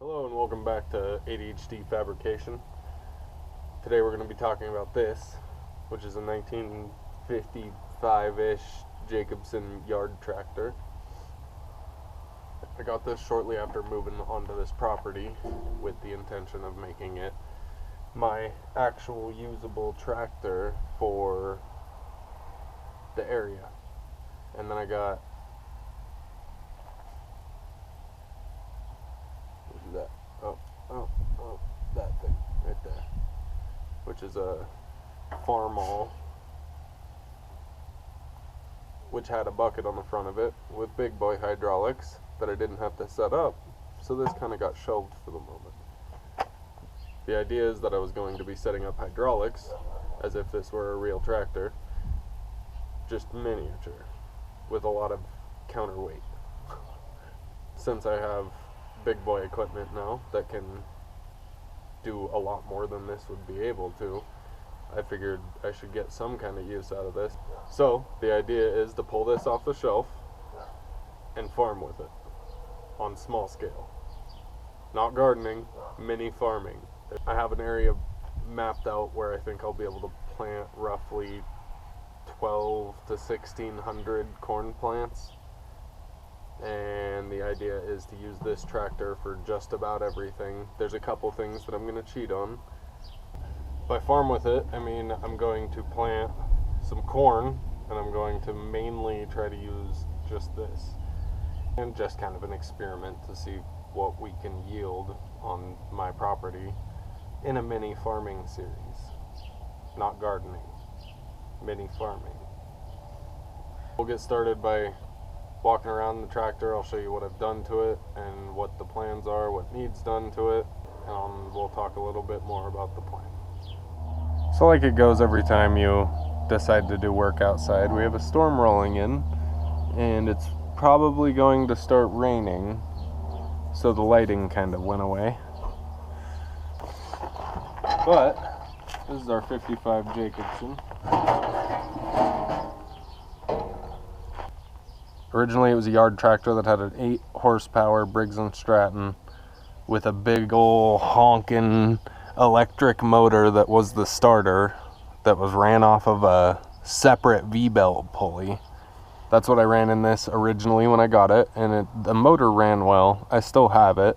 Hello and welcome back to ADHD Fabrication. Today we're going to be talking about this, which is a 1955-ish Jacobson yard tractor. I got this shortly after moving onto this property with the intention of making it my actual usable tractor for the area. And then I got that that thing right there, which is a Farmall, which had a bucket on the front of it with big boy hydraulics that I didn't have to set up, so this kind of got shelved for the moment. The idea is that I was going to be setting up hydraulics as if this were a real tractor, just miniature with a lot of counterweight. Since I have big boy equipment now that can do a lot more than this would be able to, I figured I should get some kind of use out of this. So the idea is to pull this off the shelf and farm with it on small scale. Not gardening, mini farming. I have an area mapped out where I think I'll be able to plant roughly 12 to 1600 corn plants. And the idea is to use this tractor for just about everything. There's a couple things that I'm going to cheat on. By farm with it, I mean I'm going to plant some corn, and I'm going to mainly try to use just this. And just kind of an experiment to see what we can yield on my property in a mini farming series. Not gardening, mini farming. We'll get started by walking around the tractor. I'll show you what I've done to it and what the plans are, what needs done to it, and we'll talk a little bit more about the plan. So like it goes every time you decide to do work outside, we have a storm rolling in, and it's probably going to start raining, so the lighting kind of went away. But this is our 55 Jacobson. Originally it was a yard tractor that had an 8 horsepower Briggs & Stratton with a big ol' honkin' electric motor that was the starter, that was ran off of a separate V-belt pulley. That's what I ran in this originally when I got it, and the motor ran well. I still have it.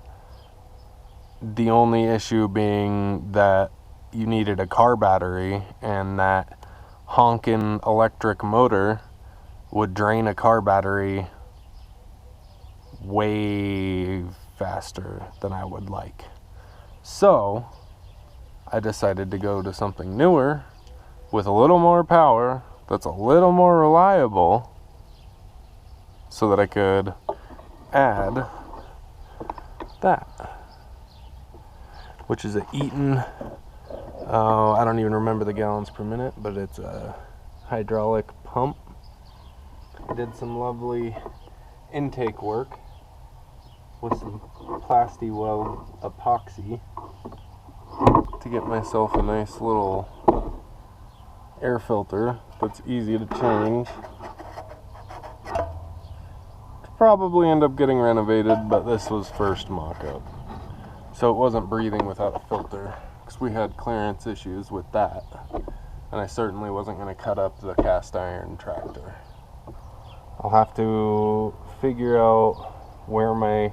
The only issue being that you needed a car battery, and that honkin' electric motor would drain a car battery way faster than I would like. So I decided to go to something newer with a little more power, that's a little more reliable, so that I could add that, which is a Eaton, I don't even remember the gallons per minute, but it's a hydraulic pump. I did some lovely intake work with some Plasti-Weld epoxy to get myself a nice little air filter that's easy to change. Probably end up getting renovated, but this was first mock-up, so it wasn't breathing without a filter, because we had clearance issues with that, and I certainly wasn't going to cut up the cast iron tractor. I'll have to figure out where my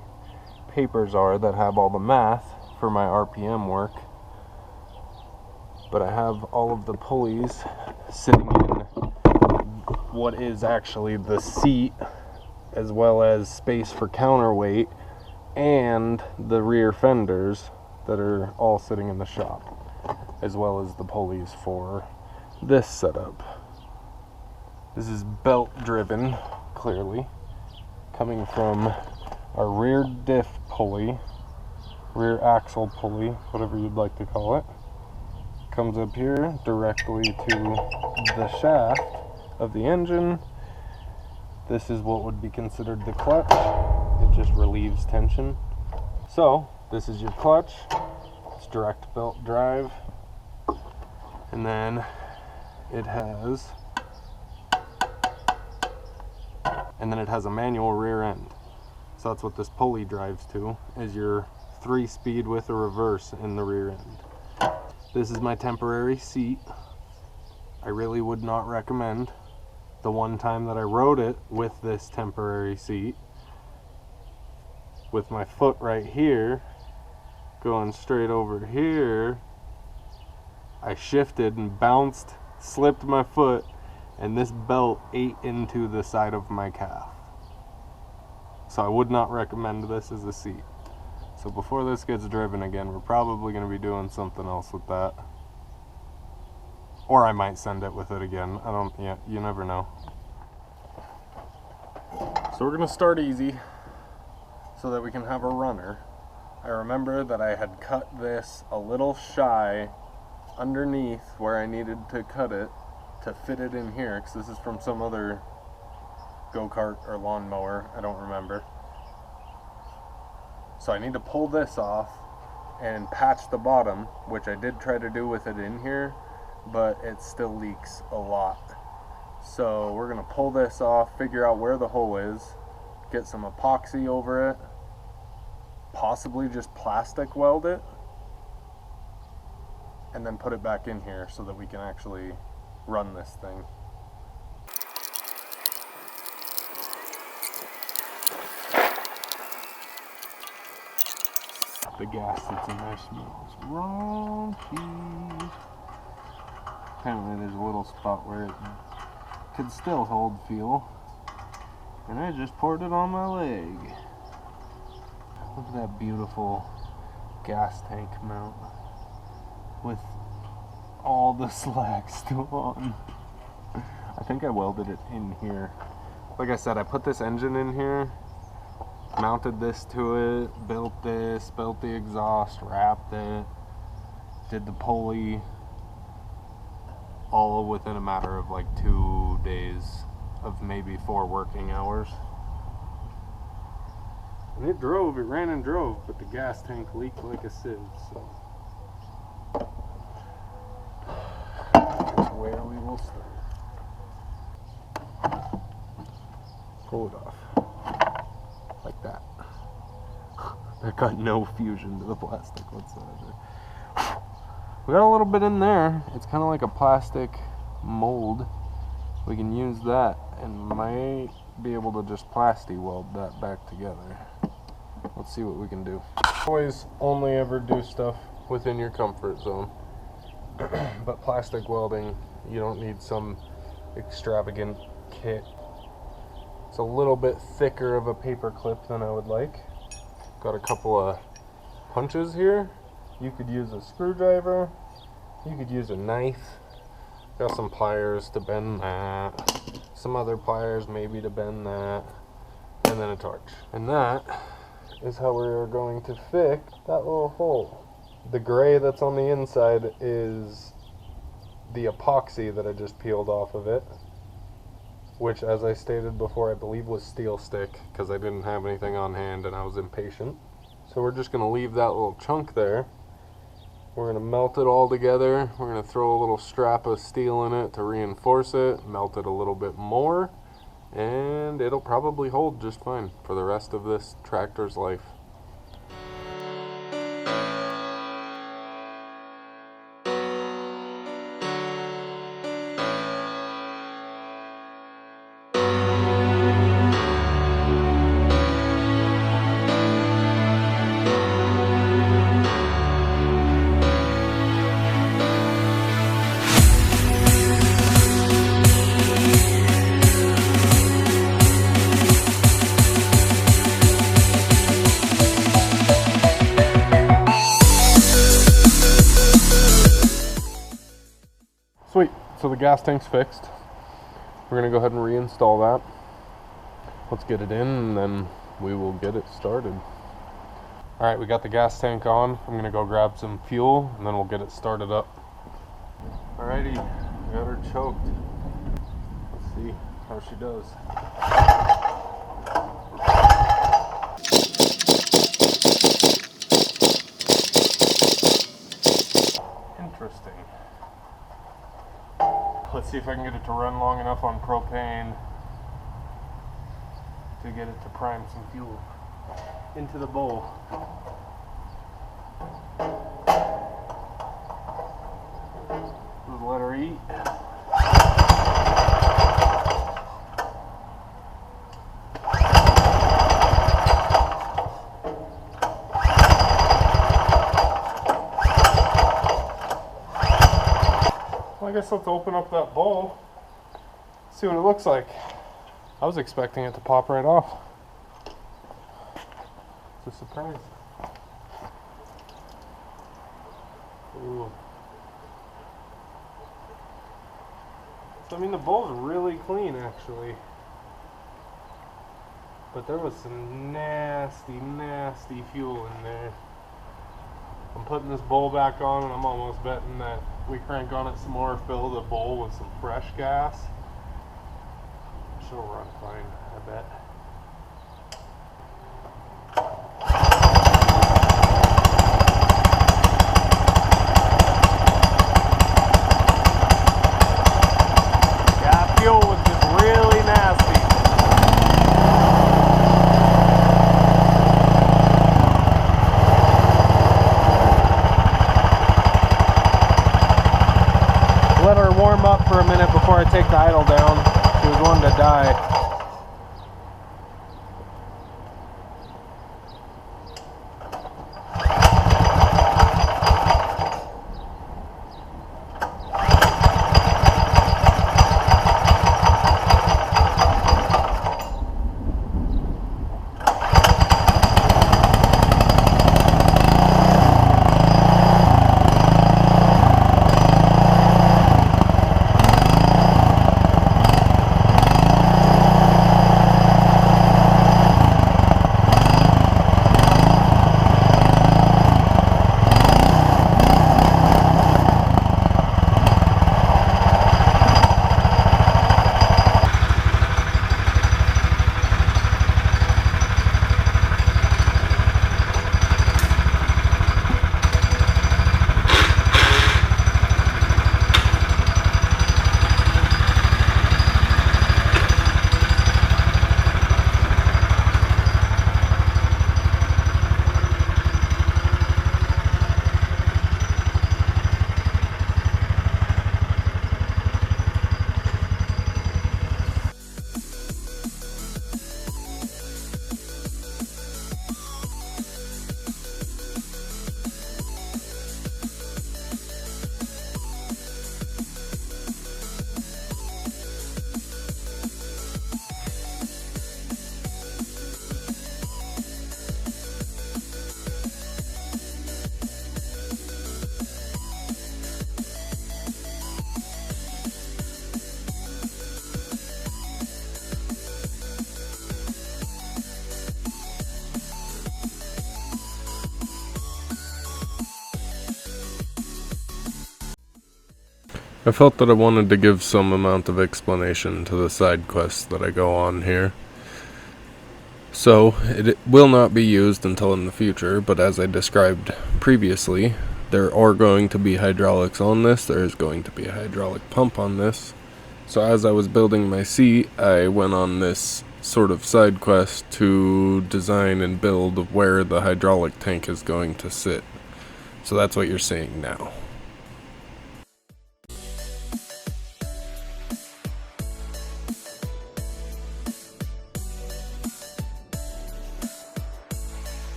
papers are that have all the math for my RPM work, but I have all of the pulleys sitting in what is actually the seat, as well as space for counterweight, and the rear fenders that are all sitting in the shop, as well as the pulleys for this setup. This is belt driven, clearly, coming from our rear diff pulley, rear axle pulley, whatever you'd like to call it. Comes up here directly to the shaft of the engine. This is what would be considered the clutch. It just relieves tension. So this is your clutch. It's direct belt drive, and then it has a manual rear end. So that's what this pulley drives to, is your 3-speed with a reverse in the rear end. This is my temporary seat. I really would not recommend. The one time that I rode it with this temporary seat, with my foot right here, going straight over here, I shifted and bounced, slipped my foot, and this belt ate into the side of my calf. So I would not recommend this as a seat. So before this gets driven again, we're probably going to be doing something else with that. Or I might send it with it again. You never know. So we're going to start easy so that we can have a runner. I remember that I had cut this a little shy underneath where I needed to cut it to fit it in here, because this is from some other go-kart or lawnmower, I don't remember. So I need to pull this off and patch the bottom, which I did try to do with it in here, but it still leaks a lot. So we're going to pull this off, figure out where the hole is, get some epoxy over it, possibly just plastic weld it, and then put it back in here so that we can actually run this thing. The gas that's in there smells raunchy. Apparently there's a little spot where it could still hold fuel, and I just poured it on my leg. Look at that beautiful gas tank mount with all the slack still on. I think I welded it in here. Like I said, I put this engine in here, mounted this to it, built the exhaust, wrapped it, did the pulley, all within a matter of like 2 days of maybe 4 working hours. And it ran and drove, but the gas tank leaked like a sieve, so that's where we will start. Pull it off. Like that. That got no fusion to the plastic whatsoever. We got a little bit in there. It's kind of like a plastic mold. We can use that and might be able to just plasti weld that back together. Let's see what we can do. Always only ever do stuff within your comfort zone. But plastic welding, you don't need some extravagant kit. It's a little bit thicker of a paper clip than I would like. Got a couple of punches here. You could use a screwdriver. You could use a knife. Got some pliers to bend that. Some other pliers maybe to bend that. And then a torch. And that is how we're going to fix that little hole. The gray that's on the inside is the epoxy that I just peeled off of it, which, as I stated before, I believe was steel stick, because I didn't have anything on hand and I was impatient. So we're just going to leave that little chunk there. We're going to melt it all together. We're going to throw a little strap of steel in it to reinforce it, melt it a little bit more, and it'll probably hold just fine for the rest of this tractor's life. Sweet, so the gas tank's fixed. We're gonna go ahead and reinstall that. Let's get it in and then we will get it started. Alright, we got the gas tank on. I'm gonna go grab some fuel and then we'll get it started up. Alrighty, got her choked. Let's see how she does. Interesting. Let's see if I can get it to run long enough on propane to get it to prime some fuel into the bowl. Just let her eat. Well, I guess let's open up that bowl, see what it looks like. I was expecting it to pop right off. It's a surprise. Ooh. So, I mean, the bowl's really clean, actually. But there was some nasty, nasty fuel in there. I'm putting this bowl back on, and I'm almost betting that we crank on it some more, fill the bowl with some fresh gas. She'll run fine, I bet. Yeah, fuel was just really nasty. Let her warm up for a minute before I take the idle down. She was wanting to die. I felt that I wanted to give some amount of explanation to the side quests that I go on here. So, it will not be used until in the future, but as I described previously, there are going to be hydraulics on this, there is going to be a hydraulic pump on this. So as I was building my seat, I went on this sort of side quest to design and build where the hydraulic tank is going to sit. So that's what you're seeing now.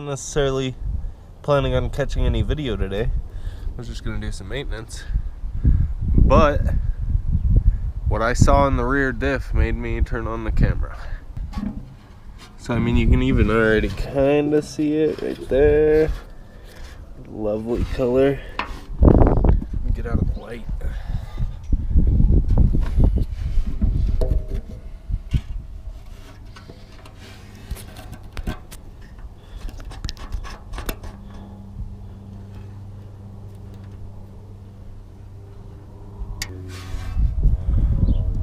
wasn't necessarily planning on catching any video today. I was just gonna do some maintenance. But what I saw in the rear diff made me turn on the camera. So I mean, you can even already kind of see it right there. Lovely color. Let me get out of the light.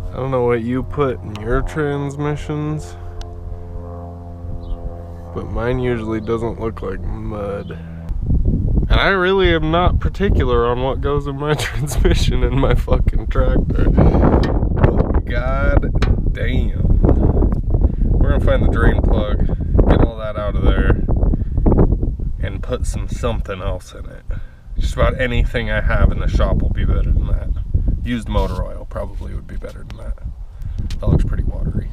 I don't know what you put in your transmissions, but mine usually doesn't look like mud. And I really am not particular on what goes in my transmission in my fucking tractor. But god damn. We're gonna find the drain plug, get all that out of there, and put something else in it. Just about anything I have in the shop will be better than that. Used motor oil probably would be better than that. That looks pretty watery.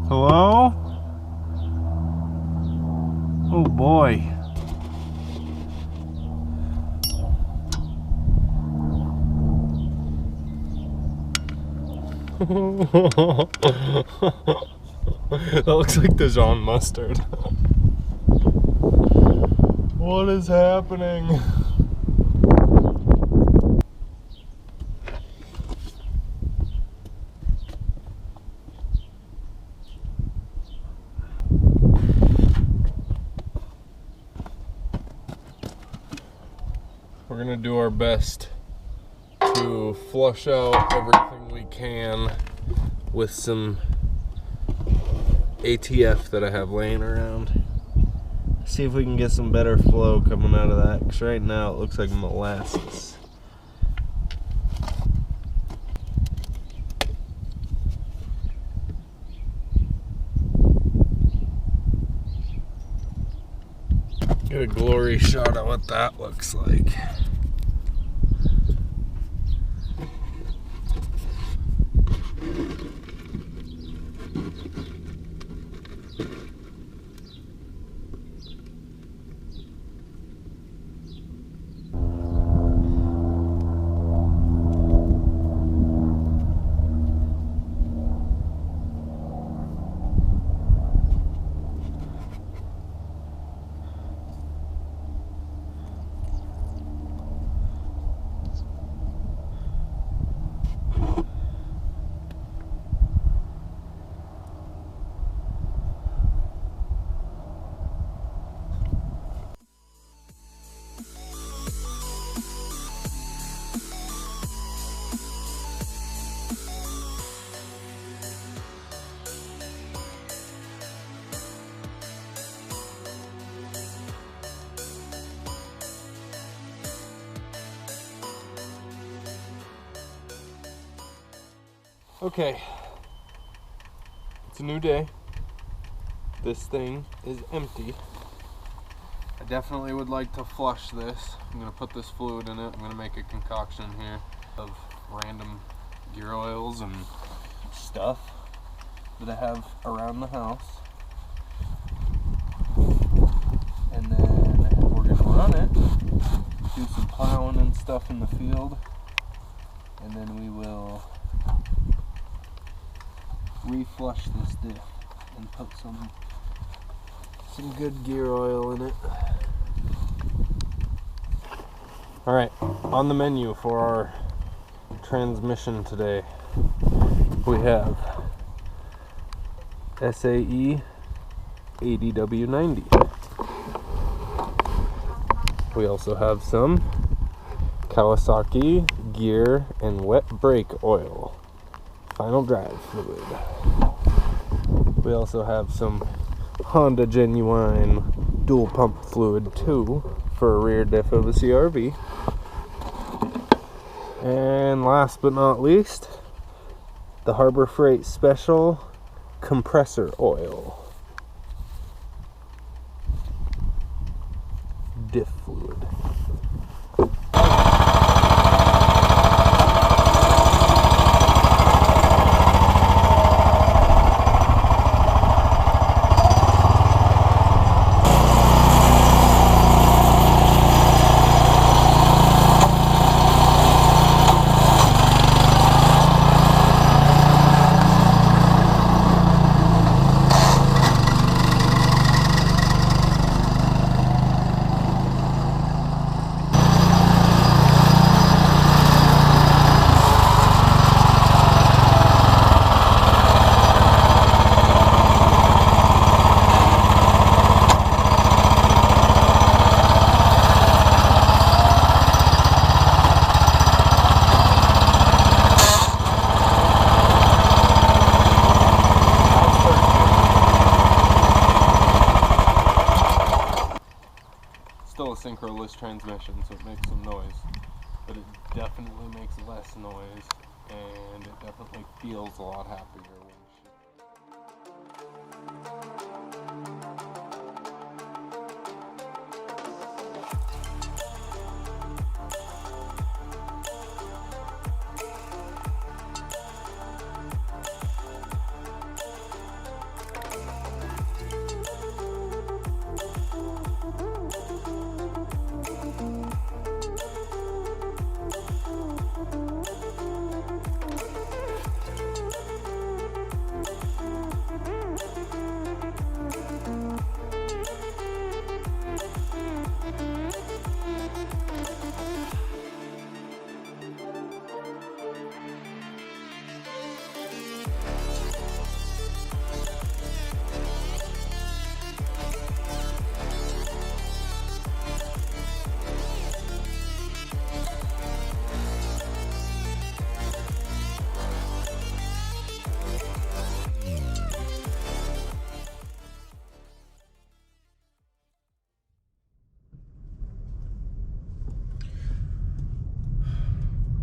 Hello? Oh boy. That looks like Dijon mustard. What is happening? We're gonna do our best to flush out everything we can with some ATF that I have laying around. See if we can get some better flow coming out of that, because right now it looks like molasses. Get a glory shot of what that looks like. Okay, it's a new day. This thing is empty. I definitely would like to flush this. I'm gonna put this fluid in it. I'm gonna make a concoction here of random gear oils and stuff that I have around the house. And then we're gonna run it, do some plowing and stuff in the field, and then we will reflush this diff and put some good gear oil in it. Alright, on the menu for our transmission today, we have SAE ADW90. We also have some Kawasaki gear and wet brake oil. Final drive fluid. We also have some Honda Genuine dual pump fluid too for a rear diff of a CRV. And last but not least, the Harbor Freight Special compressor oil. Diff fluid. Still a synchronous transmission, so it makes some noise, but it definitely makes less noise, and it definitely feels a lot happier when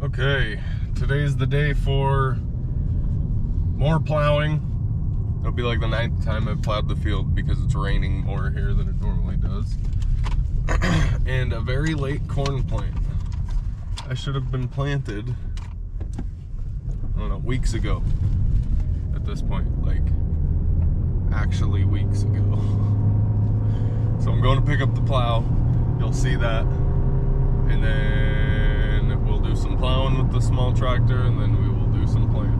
Okay, today's the day for more plowing. It'll be like the 9th time I've plowed the field because it's raining more here than it normally does. And a very late corn plant. I should have been planted, I don't know, weeks ago at this point, like actually weeks ago. So I'm going to pick up the plow, you'll see that, and then we'll do some plowing with the small tractor, and then we will do some planting.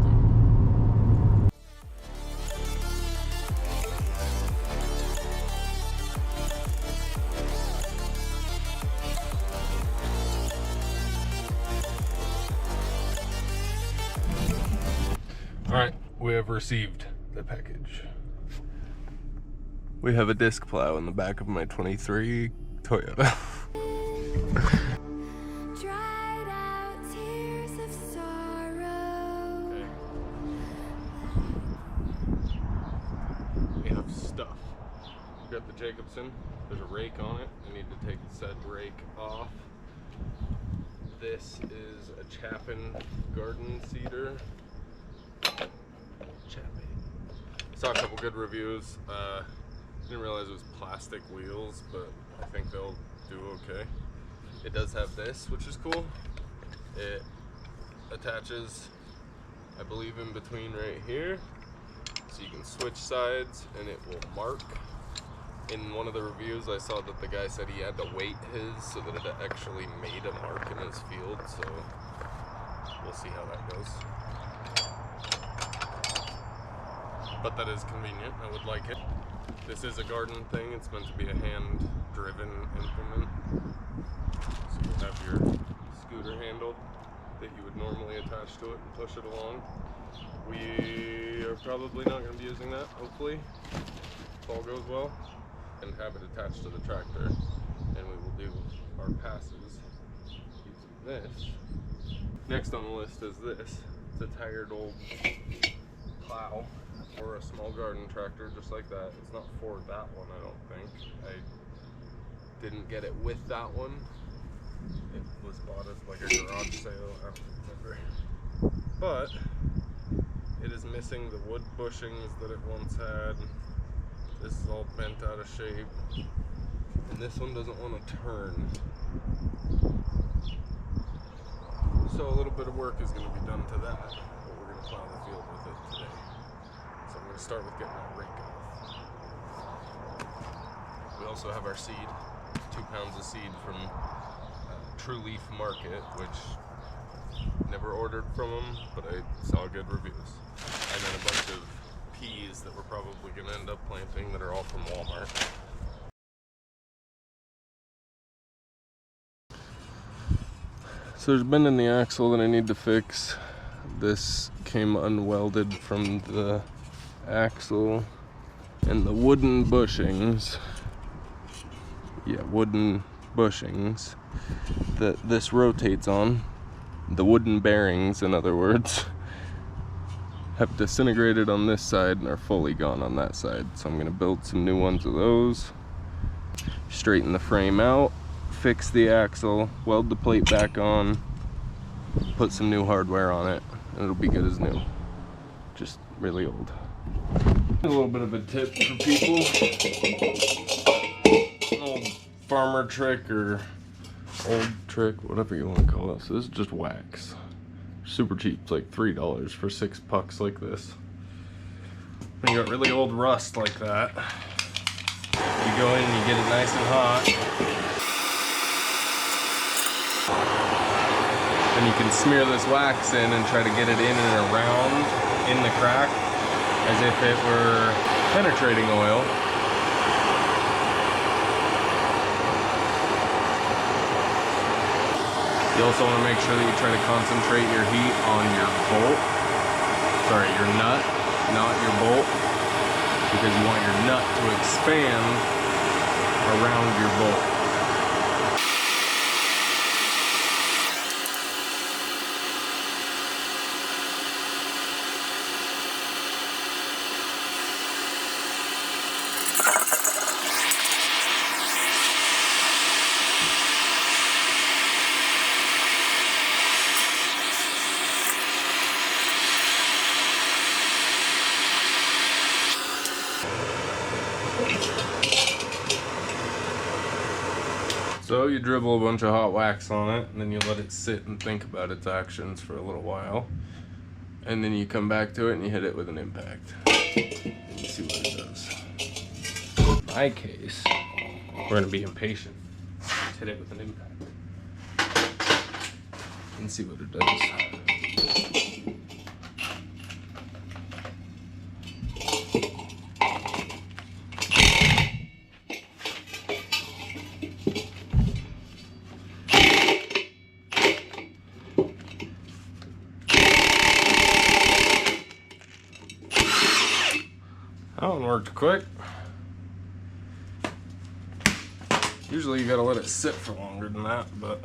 Alright, we have received the package. We have a disc plow in the back of my 23 Toyota. Stuff. We've got the Jacobson. There's a rake on it. I need to take said rake off. This is a Chapin garden seeder. Chapin. Saw a couple good reviews. Didn't realize it was plastic wheels, but I think they'll do okay. It does have this, which is cool. It attaches, I believe, in between right here. So you can switch sides and it will mark. In one of the reviews I saw that the guy said he had to weight his so that it actually made a mark in his field, so we'll see how that goes. But that is convenient, I would like it. This is a garden thing, it's meant to be a hand-driven implement. So you'll have your scooter handle that you would normally attach to it and push it along. We are probably not going to be using that, hopefully, if all goes well, and have it attached to the tractor, and we will do our passes using this. Next on the list is this. It's a tired old plow or a small garden tractor just like that. It's not for that one, I don't think. I Didn't get it with that one. It was bought as like a garage sale, I don't remember. But it is missing the wood bushings that it once had. This is all bent out of shape. And this one doesn't want to turn. So a little bit of work is going to be done to that, but we're going to plow the field with it today. So I'm going to start with getting that rake off. We also have our seed, 2 pounds of seed from True Leaf Market, which never ordered from them, but I saw good reviews. And then a bunch of peas that we're probably going to end up planting that are all from Walmart. So there's a bend in the axle that I need to fix. This came unwelded from the axle, and the wooden bushings, wooden bushings that this rotates on, the wooden bearings in other words, have disintegrated on this side and are fully gone on that side. So I'm going to build some new ones of those, straighten the frame out, fix the axle, weld the plate back on, put some new hardware on it, and it'll be good as new. Just really old. A little bit of a tip for people. An old farmer trick or old trick, whatever you want to call it. So this is just wax. Super cheap, it's like $3 for 6 pucks like this. When you got really old rust like that, you go in and you get it nice and hot. And you can smear this wax in and try to get it in and around in the crack as if it were penetrating oil. You also want to make sure that you try to concentrate your heat on your bolt. Sorry, your nut, not your bolt, because you want your nut to expand around your bolt. So you dribble a bunch of hot wax on it, and then you let it sit and think about its actions for a little while. And then you come back to it and you hit it with an impact. And you see what it does. In my case, we're going to be impatient. Just hit it with an impact. And see what it does. That one worked quick. Usually you gotta let it sit for longer than that, but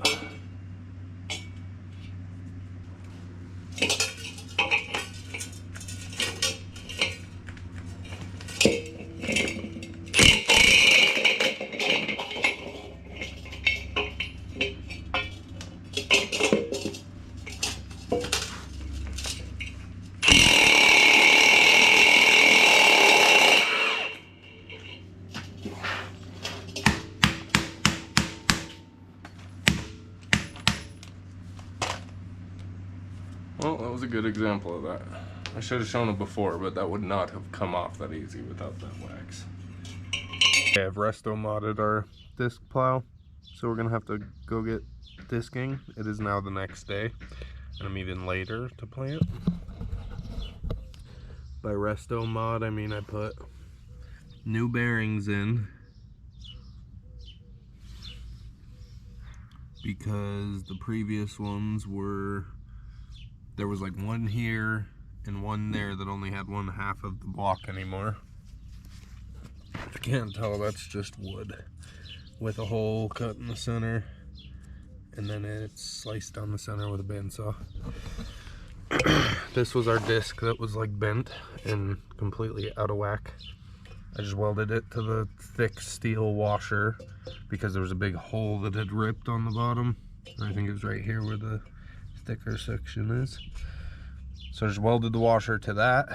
well, that was a good example of that. I should have shown it before, but that would not have come off that easy without that wax. Okay, I've resto modded our disc plow, so we're gonna have to go get disking. It is now the next day, and I'm even later to plant. By resto mod, I mean I put new bearings in because the previous ones were, there was like one here and one there that only had 1/2 of the block anymore. If you can't tell, that's just wood with a hole cut in the center, and then it's sliced down the center with a bandsaw. This was our disc that was like bent and completely out of whack. I just welded it to the thick steel washer because there was a big hole that had ripped on the bottom. I think it was right here where the thicker section is. So I just welded the washer to that,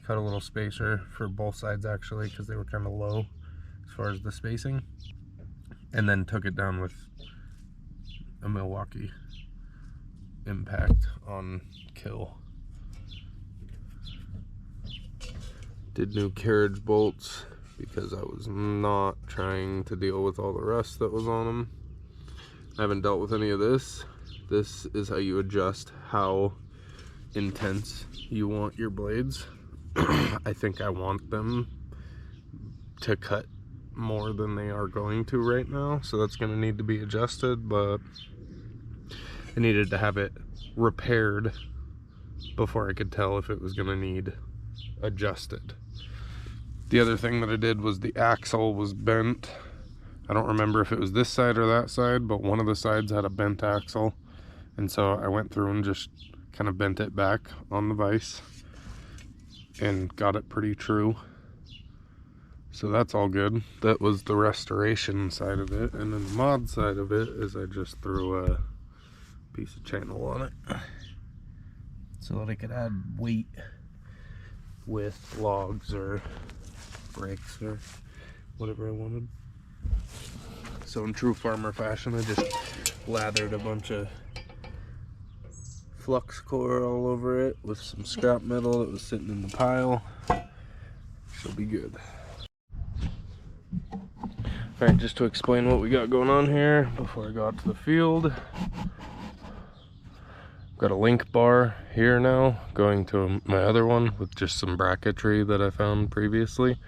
cut a little spacer for both sides actually because they were kind of low as far as the spacing, and then took it down with a Milwaukee impact on kill. Did new carriage bolts because I was not trying to deal with all the rust that was on them. I haven't dealt with any of this. This is how you adjust how intense you want your blades. I think I want them to cut more than they are going to right now, so that's going to need to be adjusted, but I needed to have it repaired before I could tell if it was going to need adjusted. The other thing that I did was the axle was bent. I don't remember if it was this side or that side, but one of the sides had a bent axle, and so I went through and just kind of bent it back on the vise and got it pretty true. So that's all good. That was the restoration side of it, and then the mod side of it is I just threw a piece of channel on it so that I could add weight with logs or brakes or whatever I wanted. So in true farmer fashion, I just lathered a bunch of flux core all over it with some scrap metal that was sitting in the pile. She'll be good. Alright, just to explain what we got going on here before I go out to the field. Got a link bar here now going to my other one with just some bracketry that I found previously.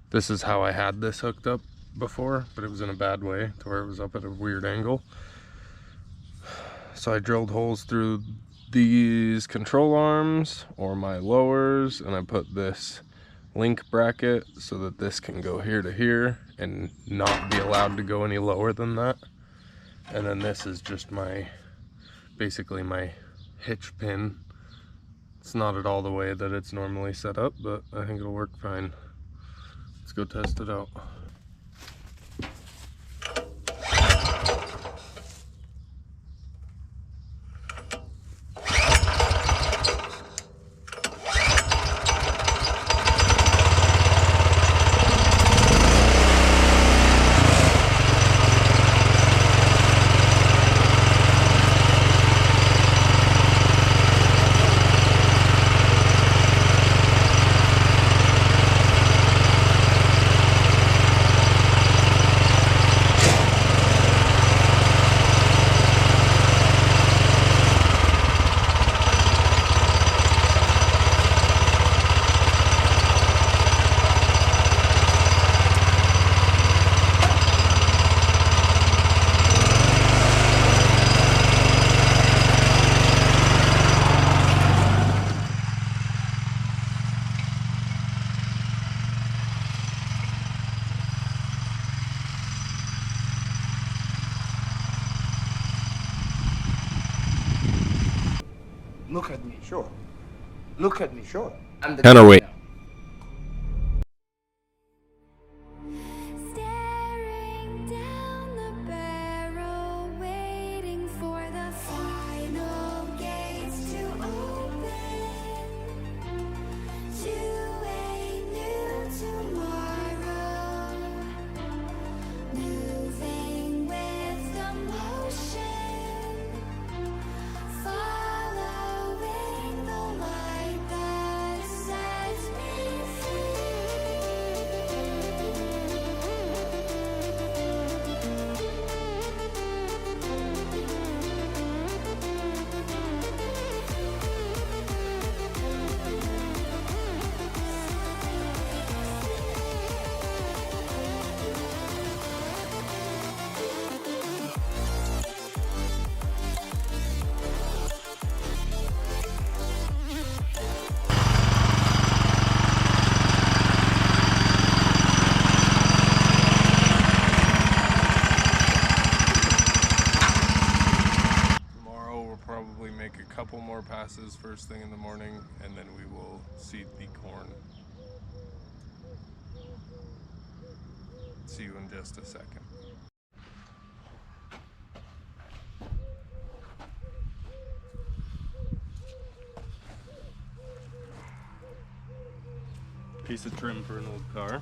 This is how I had this hooked up before, but it was in a bad way to where it was up at a weird angle. So I drilled holes through these control arms or my lowers, and I put this link bracket so that this can go here to here and not be allowed to go any lower than that. And then this is just basically my hitch pin. It's not at all the way that it's normally set up, but I think it'll work fine. Let's go test it out. Look at me, sure. Look at me, sure. I'm the Counterweight. Staring down the barrel, waiting for the final gates to open to a new tomorrow, moving with the motion, following the light that sets make a couple more passes first thing in the morning, and then we will seed the corn. See you in just a second. Piece of trim for an old car.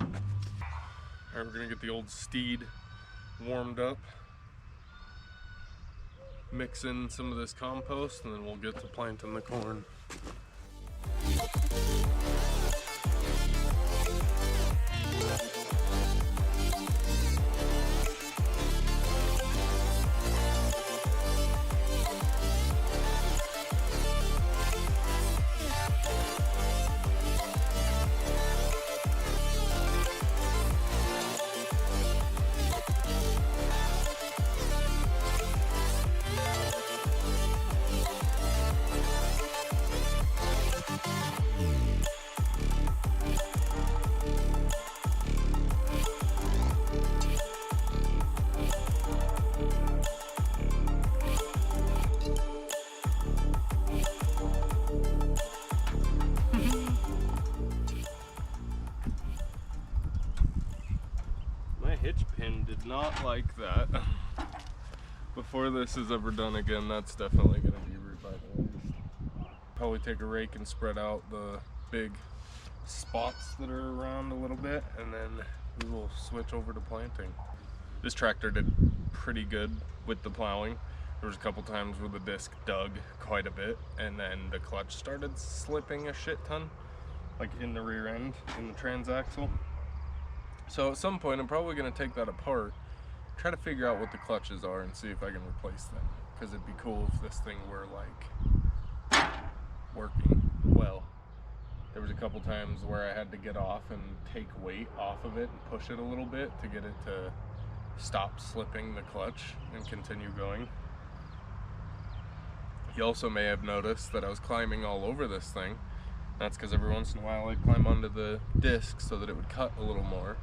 Alright, we're gonna get the old steed warmed up, mix in some of this compost, and then we'll get to planting the corn. Hitch pin did not like that. Before this is ever done again, that's definitely going to be revitalized. Probably take a rake and spread out the big spots that are around a little bit, and then we will switch over to planting. This tractor did pretty good with the plowing. There was a couple times where the disc dug quite a bit, and then the clutch started slipping a shit ton, like in the rear end, in the transaxle. So at some point I'm probably going to take that apart, try to figure out what the clutches are and see if I can replace them, because it'd be cool if this thing were like working well. There was a couple times where I had to get off and take weight off of it and push it a little bit to get it to stop slipping the clutch and continue going. You also may have noticed that I was climbing all over this thing. That's because every once in a while I'd climb onto the disc so that it would cut a little more.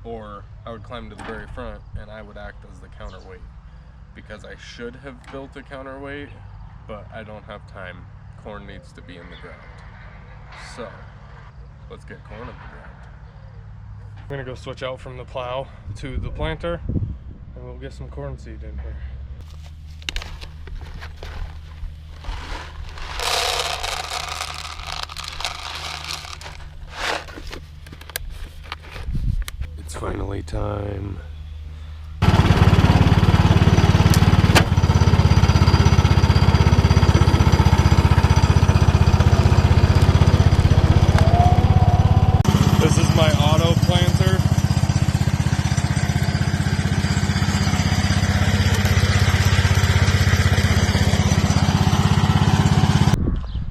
Or I would climb to the very front and I would act as the counterweight, because I should have built a counterweight, but I don't have time. Corn needs to be in the ground. So let's get corn in the ground. I'm gonna go switch out from the plow to the planter and we'll get some corn seed in here. It's finally time. This is my auto planter.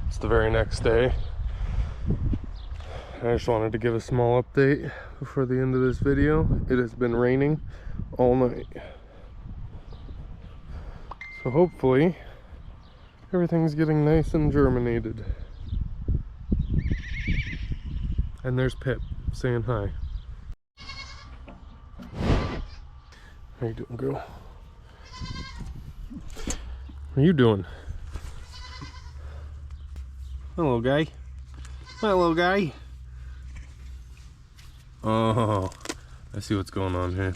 It's the very next day. I just wanted to give a small update before the end of this video. It has been raining all night. So hopefully everything's getting nice and germinated. And there's Pip saying hi. How you doing, girl? What are you doing? Hello, guy. Hello, guy. Oh, I see what's going on here.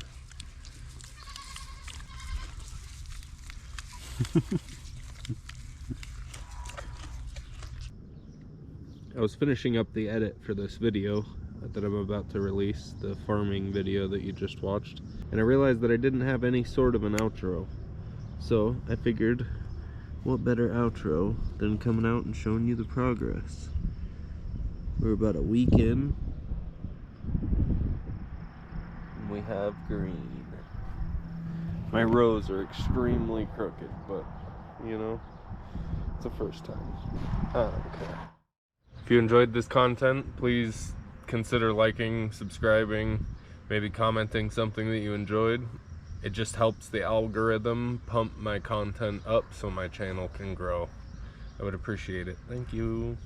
I was finishing up the edit for this video that I'm about to release, the farming video that you just watched, and I realized that I didn't have any sort of an outro. So I figured, what better outro than coming out and showing you the progress. We're about a week in. We have green. My rows are extremely crooked, but you know, it's the first time. I don't care. If you enjoyed this content, please consider liking, subscribing, maybe commenting something that you enjoyed. It just helps the algorithm pump my content up so my channel can grow. I would appreciate it. Thank you.